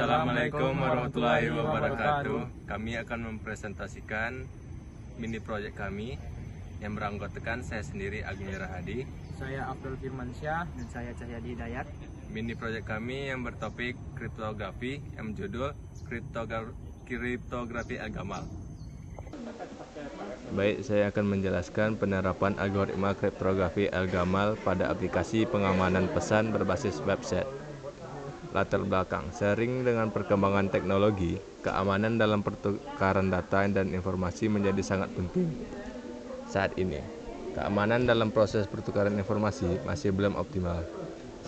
Assalamualaikum warahmatullahi wabarakatuh. Kami akan mempresentasikan mini project kami yang beranggotakan saya sendiri Agni Rahadi, saya Abdul Firmansyah, dan saya Cahyadi Hidayat. Mini project kami yang bertopik kriptografi yang berjudul kriptografi Al-Gamal. Baik, saya akan menjelaskan penerapan algoritma kriptografi Al-Gamal pada aplikasi pengamanan pesan berbasis website. Latar belakang, sering dengan perkembangan teknologi, keamanan dalam pertukaran data dan informasi menjadi sangat penting. Saat ini, keamanan dalam proses pertukaran informasi masih belum optimal,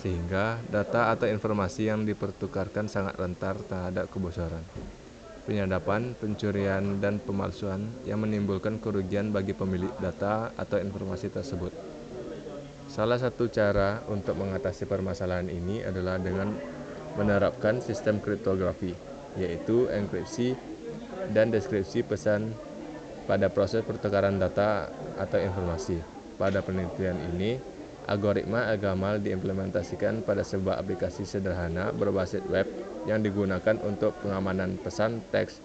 sehingga data atau informasi yang dipertukarkan sangat rentan terhadap kebocoran, penyadapan, pencurian, dan pemalsuan yang menimbulkan kerugian bagi pemilik data atau informasi tersebut. Salah satu cara untuk mengatasi permasalahan ini adalah dengan menerapkan sistem kriptografi, yaitu enkripsi dan deskripsi pesan pada proses pertukaran data atau informasi. Pada penelitian ini, algoritma Al-Gamal diimplementasikan pada sebuah aplikasi sederhana berbasis web yang digunakan untuk pengamanan pesan teks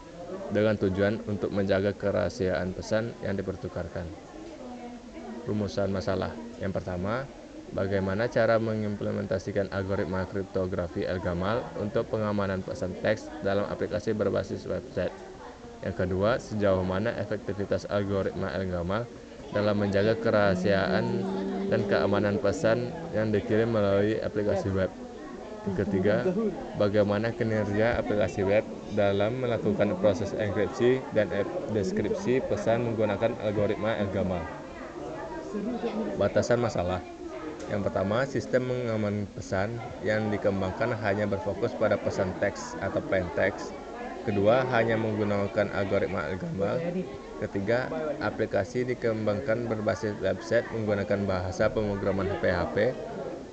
dengan tujuan untuk menjaga kerahasiaan pesan yang dipertukarkan. Rumusan masalah. Yang pertama, bagaimana cara mengimplementasikan algoritma kriptografi Al-Gamal untuk pengamanan pesan teks dalam aplikasi berbasis website. Yang kedua, sejauh mana efektivitas algoritma Al-Gamal dalam menjaga kerahasiaan dan keamanan pesan yang dikirim melalui aplikasi web. Yang ketiga, bagaimana kinerja aplikasi web dalam melakukan proses enkripsi dan deskripsi pesan menggunakan algoritma Al-Gamal. Batasan masalah. Yang pertama, sistem pengaman pesan yang dikembangkan hanya berfokus pada pesan teks atau plain text. Kedua, hanya menggunakan algoritma Al-Gamal. Ketiga, aplikasi dikembangkan berbasis website menggunakan bahasa pemrograman PHP.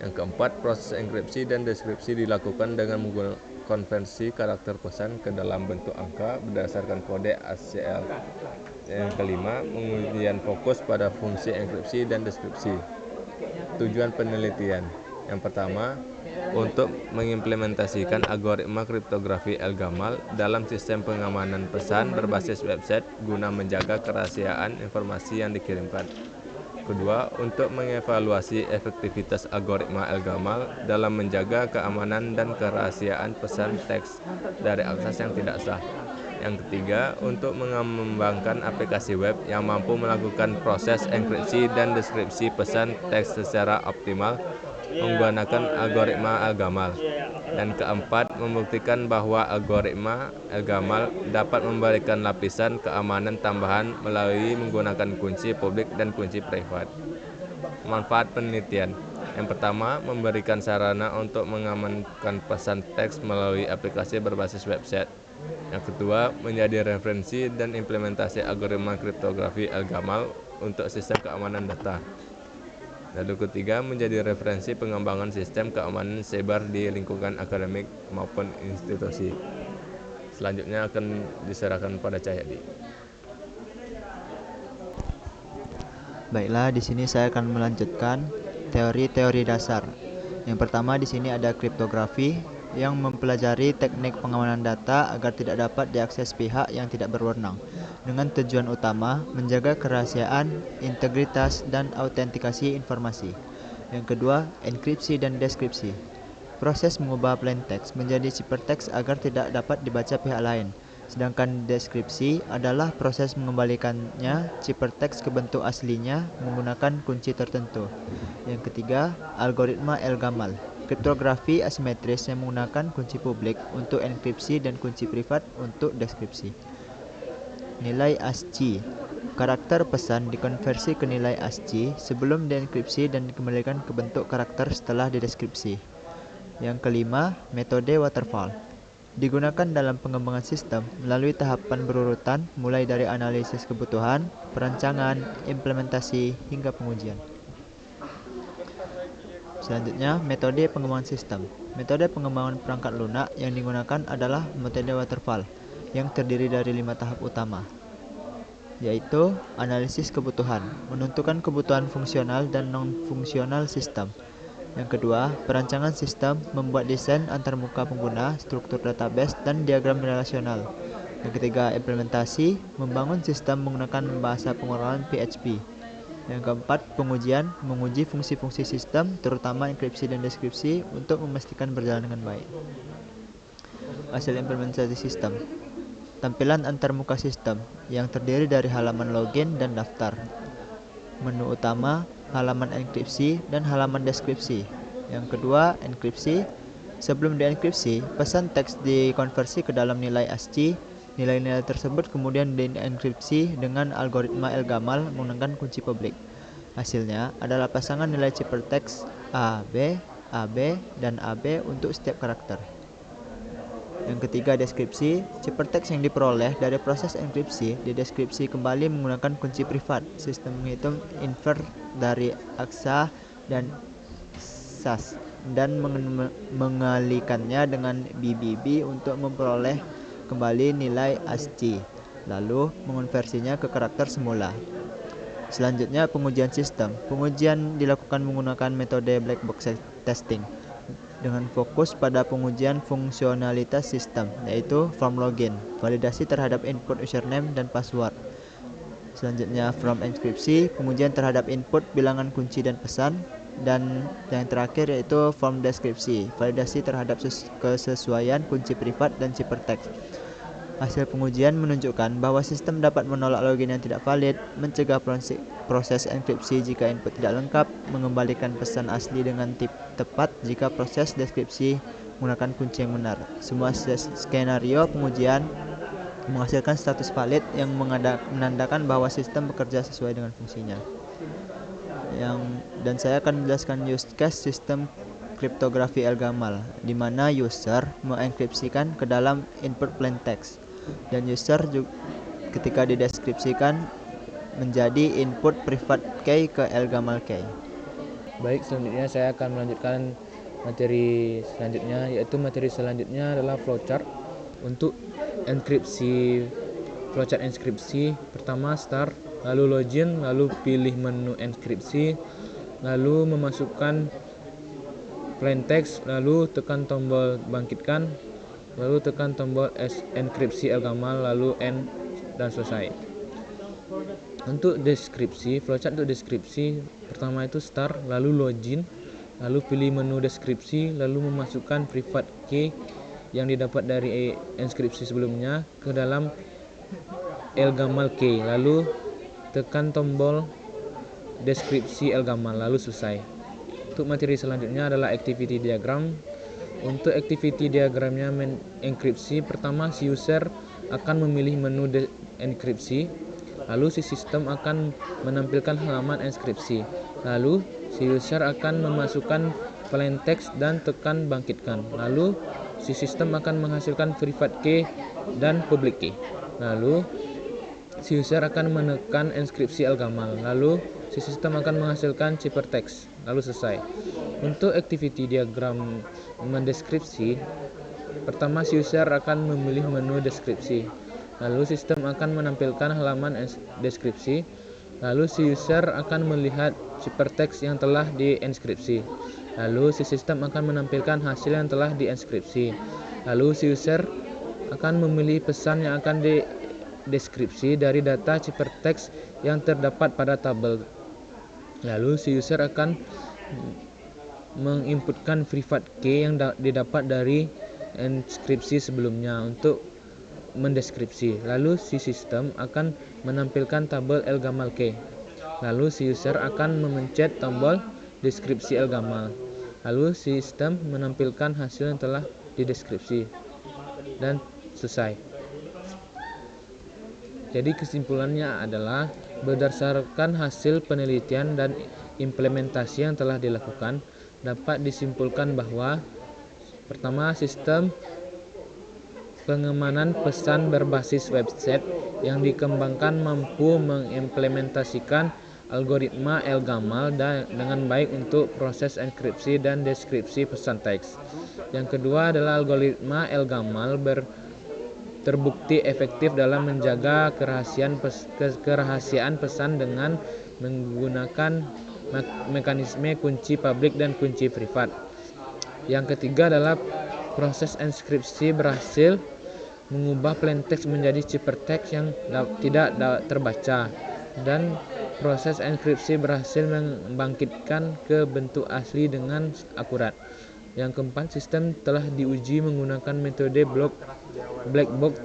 Yang keempat, proses enkripsi dan deskripsi dilakukan dengan menggunakan konversi karakter pesan ke dalam bentuk angka berdasarkan kode ASCII. Yang kelima, pengujian fokus pada fungsi enkripsi dan deskripsi. Tujuan penelitian. Yang pertama, untuk mengimplementasikan algoritma kriptografi Al-Gamal dalam sistem pengamanan pesan berbasis website guna menjaga kerahasiaan informasi yang dikirimkan. Kedua, untuk mengevaluasi efektivitas algoritma Al-Gamal dalam menjaga keamanan dan kerahasiaan pesan teks dari akses yang tidak sah. Yang ketiga, untuk mengembangkan aplikasi web yang mampu melakukan proses enkripsi dan deskripsi pesan teks secara optimal menggunakan algoritma Al-Gamal. Dan keempat, membuktikan bahwa algoritma Al-Gamal dapat memberikan lapisan keamanan tambahan melalui menggunakan kunci publik dan kunci privat. Manfaat penelitian. Yang pertama, memberikan sarana untuk mengamankan pesan teks melalui aplikasi berbasis website. Yang kedua, menjadi referensi dan implementasi algoritma kriptografi Al-Gamal untuk sistem keamanan data. Lalu ketiga, menjadi referensi pengembangan sistem keamanan siber di lingkungan akademik maupun institusi. Selanjutnya akan diserahkan pada Cahyadi. Baiklah, di sini saya akan melanjutkan teori-teori dasar. Yang pertama di sini ada kriptografi yang mempelajari teknik pengamanan data agar tidak dapat diakses pihak yang tidak berwenang, dengan tujuan utama menjaga kerahasiaan, integritas, dan autentikasi informasi. Yang kedua, enkripsi dan deskripsi. Proses mengubah plain text menjadi ciphertext agar tidak dapat dibaca pihak lain. Sedangkan deskripsi adalah proses mengembalikannya ciphertext ke bentuk aslinya menggunakan kunci tertentu. Yang ketiga, algoritma Al-Gamal. Kriptografi asimetris yang menggunakan kunci publik untuk enkripsi dan kunci privat untuk deskripsi. Nilai ASCII. Karakter pesan dikonversi ke nilai ASCII sebelum dienkripsi dan dikembalikan ke bentuk karakter setelah dideskripsi. Yang kelima, metode waterfall. Digunakan dalam pengembangan sistem melalui tahapan berurutan mulai dari analisis kebutuhan, perancangan, implementasi, hingga pengujian. Selanjutnya, metode pengembangan sistem. Metode pengembangan perangkat lunak yang digunakan adalah metode waterfall yang terdiri dari 5 tahap utama, yaitu analisis kebutuhan, menentukan kebutuhan fungsional dan non-fungsional sistem. Yang kedua, perancangan sistem membuat desain antarmuka pengguna, struktur database, dan diagram relasional. Yang ketiga, implementasi membangun sistem menggunakan bahasa pemrograman PHP. Yang keempat, pengujian menguji fungsi-fungsi sistem, terutama enkripsi dan deskripsi, untuk memastikan berjalan dengan baik. Hasil implementasi sistem. Tampilan antarmuka sistem yang terdiri dari halaman login dan daftar, menu utama, halaman enkripsi, dan halaman deskripsi. Yang kedua, enkripsi. Sebelum dienkripsi, pesan teks dikonversi ke dalam nilai ASCII. Nilai-nilai tersebut kemudian dienkripsi dengan algoritma El-Gamal menggunakan kunci publik. Hasilnya adalah pasangan nilai ciphertext AB, AB, dan AB untuk setiap karakter. Yang ketiga, deskripsi. Ciphertext yang diperoleh dari proses enkripsi dideskripsi kembali menggunakan kunci privat. Sistem menghitung infer dari aksa dan SAS dan mengalihkannya dengan BBB untuk memperoleh kembali nilai ASCII, lalu mengonversinya ke karakter semula. Selanjutnya, pengujian sistem. Pengujian dilakukan menggunakan metode black box testing dengan fokus pada pengujian fungsionalitas sistem, yaitu form login, validasi terhadap input username dan password. Selanjutnya, from enkripsi, pengujian terhadap input bilangan kunci dan pesan, dan yang terakhir yaitu form deskripsi, validasi terhadap kesesuaian kunci privat dan ciphertext. Hasil pengujian menunjukkan bahwa sistem dapat menolak login yang tidak valid, mencegah proses enkripsi jika input tidak lengkap, mengembalikan pesan asli dengan tepat jika proses deskripsi menggunakan kunci yang benar. Semua skenario pengujian menghasilkan status valid yang menandakan bahwa sistem bekerja sesuai dengan fungsinya. Dan saya akan menjelaskan use case sistem kriptografi El-Gamal, di mana user mengenkripsikan ke dalam input plain text, dan user juga ketika dideskripsikan menjadi input private key ke El-Gamal key. Baik, selanjutnya saya akan melanjutkan materi selanjutnya, yaitu materi selanjutnya adalah flowchart untuk enkripsi. Flowchart enkripsi pertama start, lalu login, lalu pilih menu enkripsi, lalu memasukkan plain text, lalu tekan tombol bangkitkan, lalu tekan tombol enkripsi El-Gamal, lalu end, dan selesai. Untuk deskripsi, flowchart untuk deskripsi pertama itu start, lalu login, lalu pilih menu deskripsi, lalu memasukkan private key yang didapat dari enkripsi sebelumnya ke dalam El-Gamal key, lalu tekan tombol deskripsi El-Gamal, lalu selesai. Untuk materi selanjutnya adalah activity diagram. Untuk activity diagramnya enkripsi, pertama si user akan memilih menu enkripsi, lalu si sistem akan menampilkan halaman enkripsi, lalu si user akan memasukkan plain text dan tekan bangkitkan, lalu si sistem akan menghasilkan private key dan public key, lalu si user akan menekan enkripsi El-Gamal, lalu si sistem akan menghasilkan ciphertext, lalu selesai. Untuk activity diagram mendeskripsi, pertama si user akan memilih menu deskripsi, lalu sistem akan menampilkan halaman deskripsi, lalu si user akan melihat ciphertext yang telah dienkripsi, lalu si sistem akan menampilkan hasil yang telah dienkripsi, lalu si user akan memilih pesan yang akan deskripsi dari data ciphertext yang terdapat pada tabel. Lalu si user akan menginputkan private key yang didapat dari enkripsi sebelumnya untuk mendeskripsi. Lalu si sistem akan menampilkan tabel El-Gamal key. Lalu si user akan memencet tombol deskripsi El-Gamal. Lalu sistem menampilkan hasil yang telah dideskripsi dan selesai. Jadi kesimpulannya adalah berdasarkan hasil penelitian dan implementasi yang telah dilakukan, dapat disimpulkan bahwa pertama, sistem pengamanan pesan berbasis website yang dikembangkan mampu mengimplementasikan algoritma El-Gamal dengan baik untuk proses enkripsi dan deskripsi pesan teks. Yang kedua adalah algoritma El-Gamal terbukti efektif dalam menjaga kerahasiaan pesan dengan menggunakan mekanisme kunci publik dan kunci privat. Yang ketiga adalah proses enskripsi berhasil mengubah plaintext menjadi ciphertext yang tidak terbaca, dan proses enkripsi berhasil membangkitkan ke bentuk asli dengan akurat. Yang keempat, sistem telah diuji menggunakan metode black box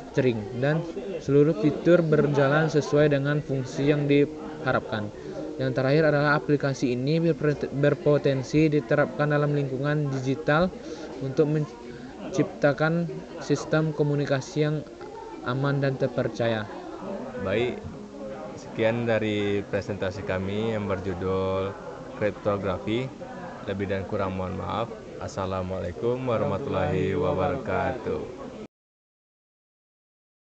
string dan seluruh fitur berjalan sesuai dengan fungsi yang diharapkan. Yang terakhir adalah aplikasi ini berpotensi diterapkan dalam lingkungan digital untuk menciptakan sistem komunikasi yang aman dan terpercaya. Baik, sekian dari presentasi kami yang berjudul kriptografi. Lebih dan kurang mohon maaf. Assalamualaikum warahmatullahi wabarakatuh.